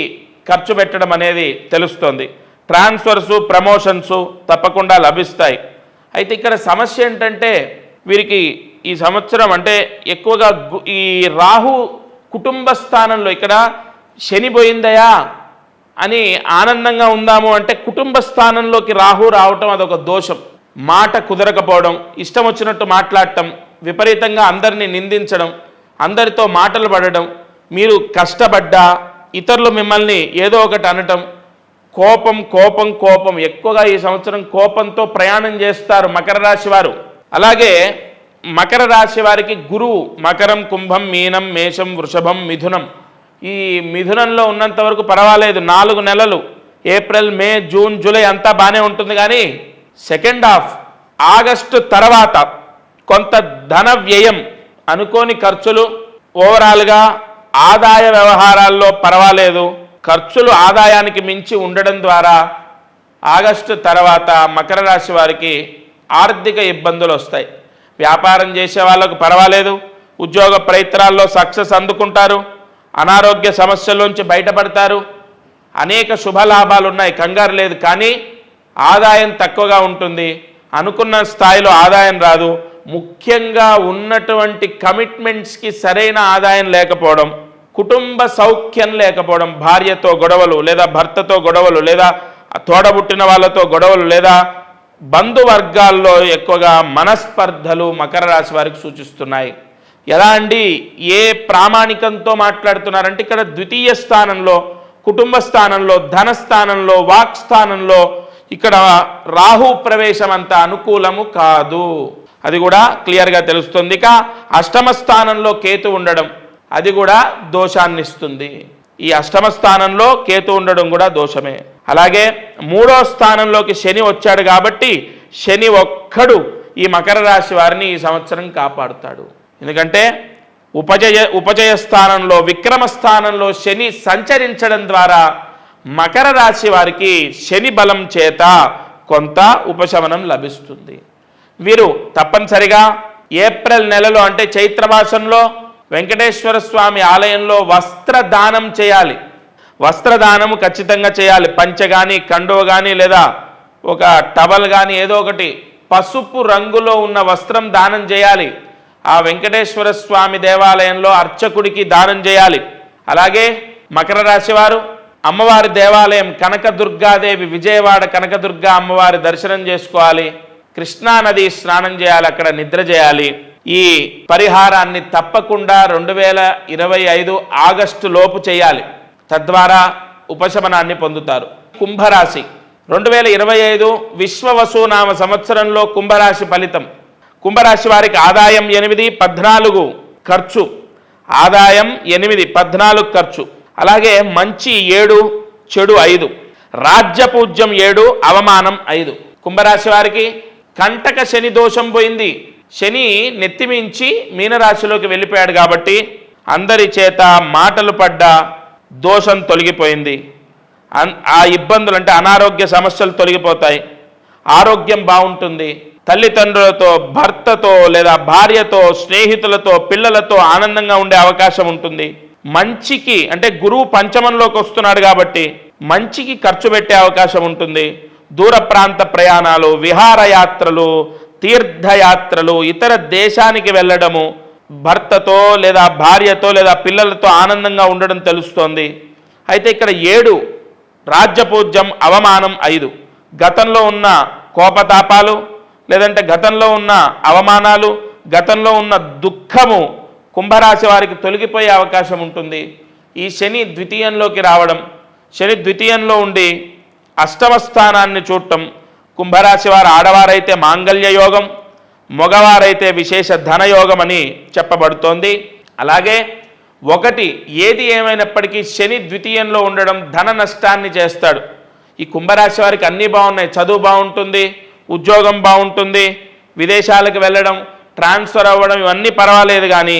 ఖర్చు పెట్టడం అనేది తెలుస్తోంది. ట్రాన్స్ఫర్సు, ప్రమోషన్సు తప్పకుండా లభిస్తాయి. అయితే ఇక్కడ సమస్య ఏంటంటే వీరికి ఈ సంవత్సరం అంటే ఎక్కువగా ఈ రాహు కుటుంబ స్థానంలో, ఇక్కడ శని పోయిందయా అని ఆనందంగా ఉందాము అంటే కుటుంబ స్థానంలోకి రాహు రావటం అదొక దోషం. మాట కుదరకపోవడం, ఇష్టం వచ్చినట్టు మాట్లాడటం, విపరీతంగా అందరినీ నిందించడం, అందరితో మాటలు పడడం, మీరు కష్టపడ్డా ఇతరులు మిమ్మల్ని ఏదో ఒకటి అనటం, కోపం కోపం కోపం, ఎక్కువగా ఈ సంవత్సరం కోపంతో ప్రయాణం చేస్తారు మకర రాశి వారు. అలాగే మకర రాశి వారికి గురువు మకరం, కుంభం, మీనం, మేషం, వృషభం, మిథునం. ఈ మిథునంలో ఉన్నంత వరకు పర్వాలేదు, 4 నెలలు ఏప్రిల్, మే, జూన్, జూలై అంతా బాగానే ఉంటుంది. కానీ సెకండ్ హాఫ్ ఆగస్టు తర్వాత కొంత ధన వ్యయం, అనుకోని ఖర్చులు, ఓవరాల్గా ఆదాయ వ్యవహారాల్లో పర్వాలేదు, ఖర్చులు ఆదాయానికి మించి ఉండడం ద్వారా ఆగస్టు తర్వాత మకర రాశి వారికి ఆర్థిక ఇబ్బందులు వస్తాయి. వ్యాపారం చేసే వాళ్ళకు పర్వాలేదు, ఉద్యోగ ప్రయత్నాల్లో సక్సెస్ అందుకుంటారు, అనారోగ్య సమస్యల్లోంచి బయటపడతారు, అనేక శుభలాభాలు ఉన్నాయి, కంగారు లేదు. కానీ ఆదాయం తక్కువగా ఉంటుంది, అనుకున్న స్థాయిలో ఆదాయం రాదు. ముఖ్యంగా ఉన్నటువంటి కమిట్మెంట్స్కి సరైన ఆదాయం లేకపోవడం, కుటుంబ సౌఖ్యం లేకపోవడం, భార్యతో గొడవలు లేదా భర్తతో గొడవలు లేదా తోడబుట్టిన వాళ్ళతో గొడవలు లేదా బంధువర్గాల్లో ఎక్కువగా మనస్పర్ధలు మకర రాశి వారికి సూచిస్తున్నాయి. ఎలా అండి, ఏ ప్రామాణికంతో మాట్లాడుతున్నారంటే ఇక్కడ ద్వితీయ స్థానంలో, కుటుంబ స్థానంలో, ధన స్థానంలో, వాక్ స్థానంలో ఇక్కడ రాహు ప్రవేశం అంత అనుకూలము కాదు, అది కూడా క్లియర్గా తెలుస్తుంది. ఇక అష్టమ స్థానంలో కేతు ఉండడం అది కూడా దోషాన్ని ఇస్తుంది. ఈ అష్టమ స్థానంలో కేతు ఉండడం కూడా దోషమే. అలాగే 3వ స్థానంలోకి శని వచ్చాడు కాబట్టి శని ఒక్కడు ఈ మకర రాశి వారిని ఈ సంవత్సరం కాపాడుతాడు. ఎందుకంటే ఉపజయ స్థానంలో, విక్రమ స్థానంలో శని సంచరించడం ద్వారా మకర రాశి వారికి శని బలం చేత కొంత ఉపశమనం లభిస్తుంది. వీరు తప్పనిసరిగా ఏప్రిల్ నెలలో అంటే చైత్రమాసంలో వెంకటేశ్వర స్వామి ఆలయంలో వస్త్రదానం చేయాలి. వస్త్రదానము ఖచ్చితంగా చేయాలి. పంచె కానీ, కండువ కానీ, లేదా ఒక టవల్ కానీ ఏదో ఒకటి పసుపు రంగులో ఉన్న వస్త్రం దానం చేయాలి. ఆ వెంకటేశ్వర స్వామి దేవాలయంలో అర్చకుడికి దానం చేయాలి. అలాగే మకర రాశి వారు అమ్మవారి దేవాలయం కనకదుర్గాదేవి, విజయవాడ కనకదుర్గా అమ్మవారి దర్శనం చేసుకోవాలి. కృష్ణానది స్నానం చేయాలి, అక్కడ నిద్ర చేయాలి. ఈ పరిహారాన్ని తప్పకుండా 2025 ఆగస్టు లోపు చేయాలి, తద్వారా ఉపశమనాన్ని పొందుతారు. కుంభరాశి 2025 విశ్వవసునామ సంవత్సరంలో కుంభరాశి ఫలితం. కుంభరాశి వారికి ఆదాయం 8, 14 ఖర్చు. ఆదాయం 8, 14 ఖర్చు. అలాగే మంచి 7, చెడు 5. రాజ్యపూజ్యం 7, అవమానం 5. కుంభరాశి వారికి కంటక శని దోషం పోయింది. శని నెత్తిమించి మీనరాశిలోకి వెళ్ళిపోయాడు కాబట్టి అందరి చేత మాటలు పడ్డ దోషం తొలగిపోయింది. ఆ ఇబ్బందులు అంటే అనారోగ్య సమస్యలు తొలగిపోతాయి, ఆరోగ్యం బాగుంటుంది. తల్లిదండ్రులతో, భర్తతో లేదా భార్యతో, స్నేహితులతో, పిల్లలతో ఆనందంగా ఉండే అవకాశం ఉంటుంది. మంచికి అంటే గురువు పంచమంలోకి వస్తున్నాడు కాబట్టి మంచికి ఖర్చు పెట్టే అవకాశం ఉంటుంది. దూర ప్రాంత ప్రయాణాలు, విహారయాత్రలు, తీర్థయాత్రలు, ఇతర దేశానికి వెళ్ళడము, భర్తతో లేదా భార్యతో లేదా పిల్లలతో ఆనందంగా ఉండడం తెలుస్తోంది. అయితే ఇక్కడ 7 రాజ్యపూజ్యం, అవమానం 5. గతంలో ఉన్న కోపతాపాలు లేదంటే గతంలో ఉన్న అవమానాలు, గతంలో ఉన్న దుఃఖము కుంభరాశి వారికి తొలగిపోయే అవకాశం ఉంటుంది. ఈ శని ద్వితీయంలోకి రావడం, శని ద్వితీయంలో ఉండి అష్టమ స్థానాన్ని చూడటం, కుంభరాశి వారు ఆడవారైతే మాంగళ్య యోగం, మగవారైతే విశేష ధనయోగం అని చెప్పబడుతోంది. అలాగే ఏది ఏమైనప్పటికీ శని ద్వితీయంలో ఉండడం ధన నష్టాన్ని చేస్తాడు. ఈ కుంభరాశి వారికి అన్నీ బాగున్నాయి, చదువు బాగుంటుంది, ఉద్యోగం బాగుంటుంది, విదేశాలకు వెళ్ళడం, ట్రాన్స్ఫర్ అవ్వడం ఇవన్నీ పర్వాలేదు. కానీ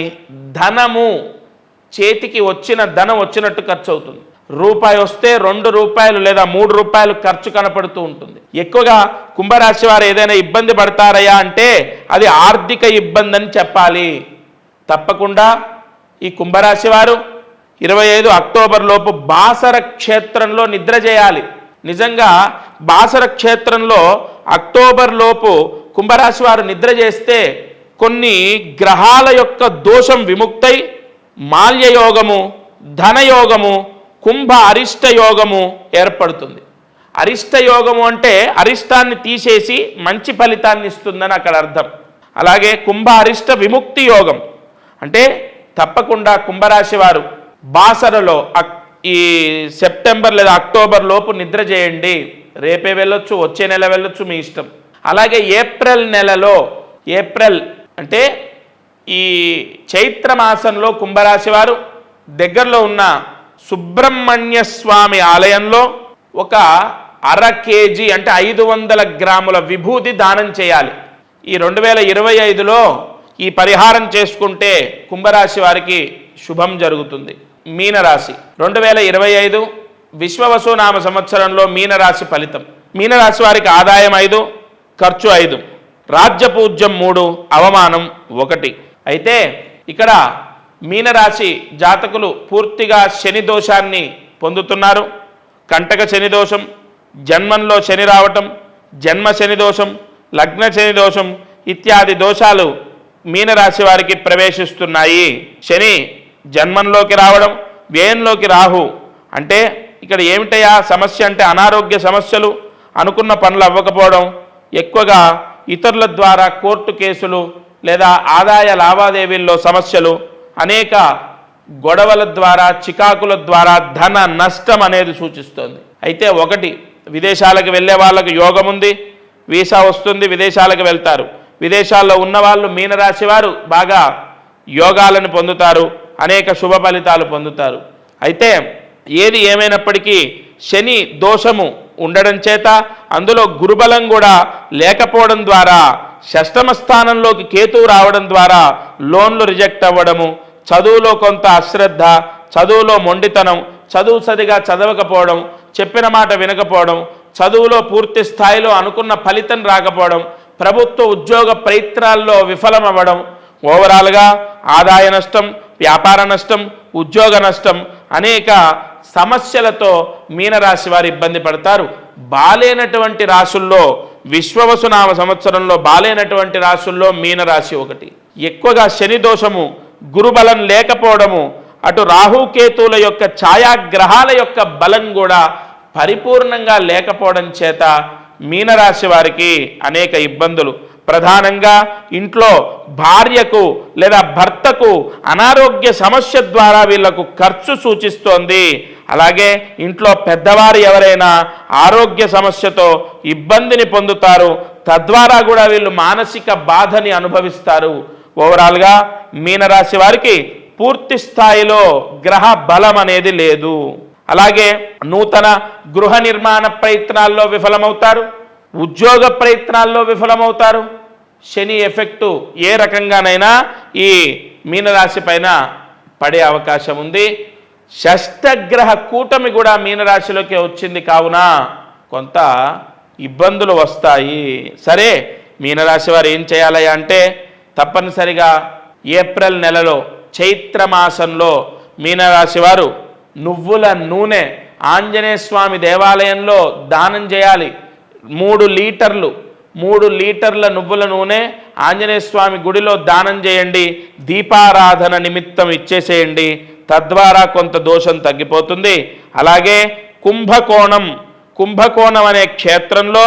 ధనము చేతికి వచ్చిన ధనం వచ్చినట్టు ఖర్చు అవుతుంది. రూపాయి వస్తే 2 రూపాయలు లేదా 3 రూపాయలు ఖర్చు కనపడుతూ ఉంటుంది. ఎక్కువగా కుంభరాశి వారు ఏదైనా ఇబ్బంది పడతారయ్యా అంటే అది ఆర్థిక ఇబ్బంది అని చెప్పాలి. తప్పకుండా ఈ కుంభరాశి వారు 25 అక్టోబర్ లోపు బాసర క్షేత్రంలో నిద్ర చేయాలి. నిజంగా బాసర క్షేత్రంలో అక్టోబర్ లోపు కుంభరాశి వారు నిద్ర చేస్తే కొన్ని గ్రహాల యొక్క దోషం విముక్తై మాల్యయోగము, ధనయోగము, కుంభ అరిష్ట యోగము ఏర్పడుతుంది. అరిష్ట యోగము అంటే అరిష్టాన్ని తీసేసి మంచి ఫలితాన్ని ఇస్తుందని అక్కడ అర్థం. అలాగే కుంభ అరిష్ట విముక్తి యోగం అంటే తప్పకుండా కుంభరాశి వారు బాసరలో ఈ సెప్టెంబర్ లేదా అక్టోబర్ లోపు నిద్ర చేయండి. రేపే వెళ్ళొచ్చు, వచ్చే నెల వెళ్ళొచ్చు, మీ ఇష్టం. అలాగే ఏప్రిల్ నెలలో, ఏప్రిల్ అంటే ఈ చైత్ర మాసంలో కుంభరాశి వారు దగ్గరలో ఉన్న సుబ్రహ్మణ్య స్వామి ఆలయంలో ఒక 1/2 kg అంటే 500 గ్రాముల విభూతి దానం చేయాలి. ఈ 2025లో ఈ పరిహారం చేసుకుంటే కుంభరాశి వారికి శుభం జరుగుతుంది. మీనరాశి 2025 విశ్వవసునామ సంవత్సరంలో మీనరాశి ఫలితం. మీనరాశి వారికి ఆదాయం 5, ఖర్చు 5, రాజ్యపూజ్యం 3, అవమానం 1. అయితే ఇక్కడ మీనరాశి జాతకులు పూర్తిగా శని దోషాన్ని పొందుతున్నారు. కంటక శని దోషం, జన్మంలో శని రావటం, జన్మ శని దోషం, లగ్న శని దోషం ఇత్యాది దోషాలు మీనరాశి వారికి ప్రవేశిస్తున్నాయి. శని జన్మంలోకి రావడం, వ్యయంలోకి రాహు అంటే ఇక్కడ ఏమిటయా సమస్య అంటే అనారోగ్య సమస్యలు, అనుకున్న పనులు అవ్వకపోవడం, ఎక్కువగా ఇతరుల ద్వారా కోర్టు కేసులు లేదా ఆదాయ లావాదేవీల్లో సమస్యలు, అనేక గొడవల ద్వారా చికాకుల ద్వారా ధన నష్టం అనేది సూచిస్తుంది. అయితే 1 విదేశాలకు వెళ్ళే వాళ్ళకు యోగం ఉంది, వీసా వస్తుంది, విదేశాలకు వెళ్తారు. విదేశాల్లో ఉన్నవాళ్ళు మీనరాశి వారు బాగా యోగాలను పొందుతారు, అనేక శుభ ఫలితాలు పొందుతారు. అయితే ఏది ఏమైనప్పటికీ శని దోషము ఉండడం చేత అందులో గురుబలం కూడా లేకపోవడం ద్వారా షష్టమ స్థానంలోకి కేతువు రావడం ద్వారా లోన్లు రిజెక్ట్ అవ్వడము, చదువులో కొంత అశ్రద్ధ, చదువులో మొండితనం, చదువు సరిగా చదవకపోవడం, చెప్పిన మాట వినకపోవడం, చదువులో పూర్తి స్థాయిలో అనుకున్న ఫలితం రాకపోవడం, ప్రభుత్వ ఉద్యోగ ప్రయత్నాల్లో విఫలమవ్వడం, ఓవరాల్గా ఆదాయ నష్టం, వ్యాపార నష్టం, ఉద్యోగ నష్టం, అనేక సమస్యలతో మీనరాశి వారు ఇబ్బంది పడతారు. బాలేనటువంటి రాశుల్లో విశ్వవసునామ సంవత్సరంలో బాలేనటువంటి రాశుల్లో మీనరాశి 1. ఎక్కువగా శని దోషము, గురుబలం లేకపోవడము, అటు రాహుకేతువుల యొక్క ఛాయాగ్రహాల యొక్క బలం కూడా పరిపూర్ణంగా లేకపోవడం చేత మీనరాశి వారికి అనేక ఇబ్బందులు. ప్రధానంగా ఇంట్లో భార్యకు లేదా భర్తకు అనారోగ్య సమస్య ద్వారా వీళ్లకు ఖర్చు సూచిస్తోంది. అలాగే ఇంట్లో పెద్దవారు ఎవరైనా ఆరోగ్య సమస్యతో ఇబ్బందిని పొందుతారు, తద్వారా కూడా వీళ్ళు మానసిక బాధని అనుభవిస్తారు. ఓవరాల్గా మీనరాశి వారికి పూర్తి స్థాయిలో గ్రహ బలం అనేది లేదు. అలాగే నూతన గృహ నిర్మాణ ప్రయత్నాల్లో విఫలమవుతారు, ఉద్యోగ ప్రయత్నాల్లో విఫలమవుతారు. శని ఎఫెక్టు ఏ రకంగానైనా ఈ మీనరాశి పైన పడే అవకాశం ఉంది. షష్టగ్రహ కూటమి కూడా మీనరాశిలోకి వచ్చింది కావున కొంత ఇబ్బందులు వస్తాయి. సరే, మీనరాశి వారు ఏం చేయాలి అంటే తప్పనిసరిగా ఏప్రిల్ నెలలో చైత్రమాసంలో మీనరాశి వారు నువ్వుల నూనె ఆంజనేయ స్వామి దేవాలయంలో దానం చేయాలి. 3 లీటర్ల నువ్వుల నూనె ఆంజనేయ స్వామి గుడిలో దానం చేయండి. దీపారాధన నిమిత్తం ఇచ్చేసేయండి, తద్వారా కొంత దోషం తగ్గిపోతుంది. అలాగే కుంభకోణం అనే క్షేత్రంలో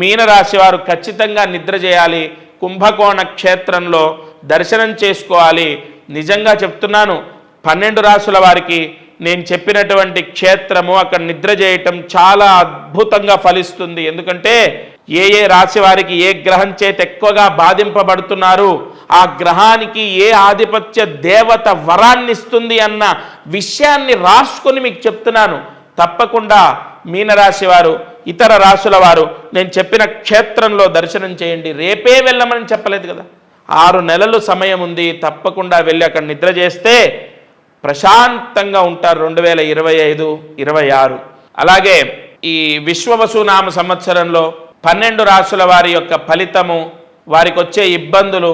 మీనరాశి వారు ఖచ్చితంగా నిద్ర చేయాలి. కుంభకోణ క్షేత్రంలో దర్శనం చేసుకోవాలి. నిజంగా చెప్తున్నాను, 12 రాశుల వారికి నేను చెప్పినటువంటి క్షేత్రము అక్కడ నిద్ర చేయటం చాలా అద్భుతంగా ఫలిస్తుంది. ఎందుకంటే ఏ రాశి వారికి ఏ గ్రహం చేత ఎక్కువగా బాధింపబడుతున్నారు, ఆ గ్రహానికి ఏ ఆధిపత్య దేవత వరాన్ని ఇస్తుంది అన్న విషయాన్ని రాసుకొని మీకు చెప్తున్నాను. తప్పకుండా మీనరాశి వారు, ఇతర రాశుల వారు నేను చెప్పిన క్షేత్రంలో దర్శనం చేయండి. రేపే వెళ్ళమని చెప్పలేదు కదా, 6 నెలలు సమయం ఉంది. తప్పకుండా వెళ్ళి అక్కడ నిద్ర చేస్తే ప్రశాంతంగా ఉంటారు 2025-26. అలాగే ఈ విశ్వవసునామ సంవత్సరంలో 12 రాశుల వారి యొక్క ఫలితము, వారికి వచ్చే ఇబ్బందులు,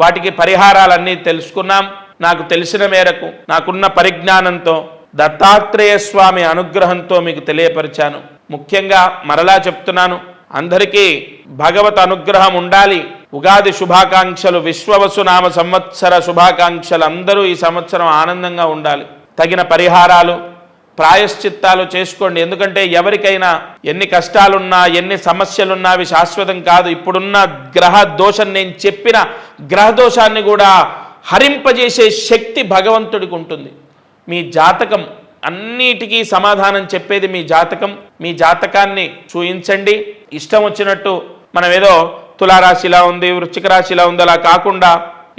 వాటికి పరిహారాలన్నీ తెలుసుకున్నాం. నాకు తెలిసిన మేరకు, నాకున్న పరిజ్ఞానంతో, దత్తాత్రేయ స్వామి అనుగ్రహంతో మీకు తెలియపరిచాను. ముఖ్యంగా మరలా చెప్తున్నాను, అందరికీ భగవత్ అనుగ్రహం ఉండాలి. ఉగాది శుభాకాంక్షలు, విశ్వవసునామ సంవత్సర శుభాకాంక్షలు. అందరూ ఈ సంవత్సరం ఆనందంగా ఉండాలి. తగిన పరిహారాలు, ప్రాయశ్చిత్తాలు చేసుకోండి. ఎందుకంటే ఎవరికైనా ఎన్ని కష్టాలున్నా, ఎన్ని సమస్యలున్నా అవి శాశ్వతం కాదు. ఇప్పుడున్న గ్రహ దోషం, నేను చెప్పిన గ్రహ దోషాన్ని కూడా హరింపజేసే శక్తి భగవంతుడికి ఉంటుంది. మీ జాతకం అన్నిటికీ సమాధానం చెప్పేది మీ జాతకం. మీ జాతకాన్ని చూయించండి. ఇష్టం వచ్చినట్టు మనం ఏదో తులారాశి ఇలా ఉంది, వృశ్చిక రాశి ఇలా ఉంది అలా కాకుండా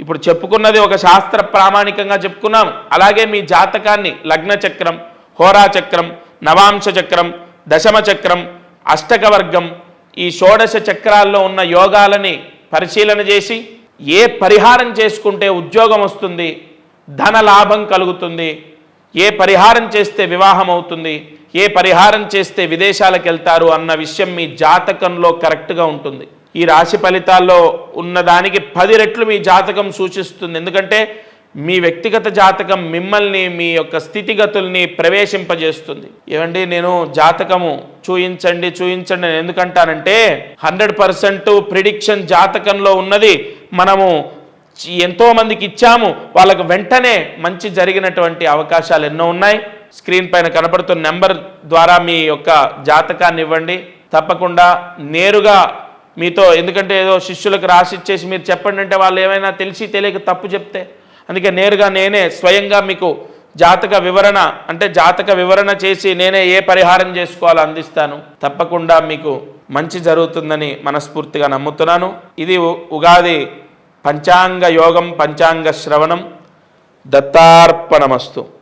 ఇప్పుడు చెప్పుకున్నది ఒక శాస్త్ర ప్రామాణికంగా చెప్పుకున్నాం. అలాగే మీ జాతకాన్ని లగ్న చక్రం, హోరా చక్రం, నవాంశ చక్రం, దశమ చక్రం, అష్టక వర్గం, ఈ షోడశ చక్రాల్లో ఉన్న యోగాలని పరిశీలన చేసి ఏ పరిహారం చేసుకుంటే ఉద్యోగం వస్తుంది, ధన లాభం కలుగుతుంది, ఏ పరిహారం చేస్తే వివాహం అవుతుంది, ఏ పరిహారం చేస్తే విదేశాలకు వెళ్తారు అన్న విషయం మీ జాతకంలో కరెక్ట్గా ఉంటుంది. ఈ రాశి ఫలితాల్లో ఉన్నదానికి 10 రెట్లు మీ జాతకం సూచిస్తుంది. ఎందుకంటే మీ వ్యక్తిగత జాతకం మిమ్మల్ని, మీ యొక్క స్థితిగతుల్ని ప్రవేశింపజేస్తుంది. ఏమండి, నేను జాతకము చూయించండి నేను ఎందుకంటానంటే 100% ప్రిడిక్షన్ జాతకంలో ఉన్నది మనము ఎంతోమందికి ఇచ్చాము. వాళ్ళకు వెంటనే మంచి జరిగినటువంటి అవకాశాలు ఎన్నో ఉన్నాయి. స్క్రీన్ పైన కనపడుతున్న నెంబర్ ద్వారా మీ యొక్క జాతకాన్ని ఇవ్వండి. తప్పకుండా నేరుగా మీతో, ఎందుకంటే ఏదో శిష్యులకు రాసిచ్చేసి మీరు చెప్పండి అంటే వాళ్ళు ఏమైనా తెలిసి తెలియక తప్పు చెప్తే, అందుకే నేరుగా నేనే స్వయంగా మీకు జాతక వివరణ చేసి నేనే ఏ పరిహారం చేసుకోవాలో అందిస్తాను. తప్పకుండా మీకు మంచి జరుగుతుందని మనస్ఫూర్తిగా నమ్ముతున్నాను. ఇది ఉగాది పంచాంగ యోగం, పంచాంగ శ్రవణం. దత్తార్పణమస్తు.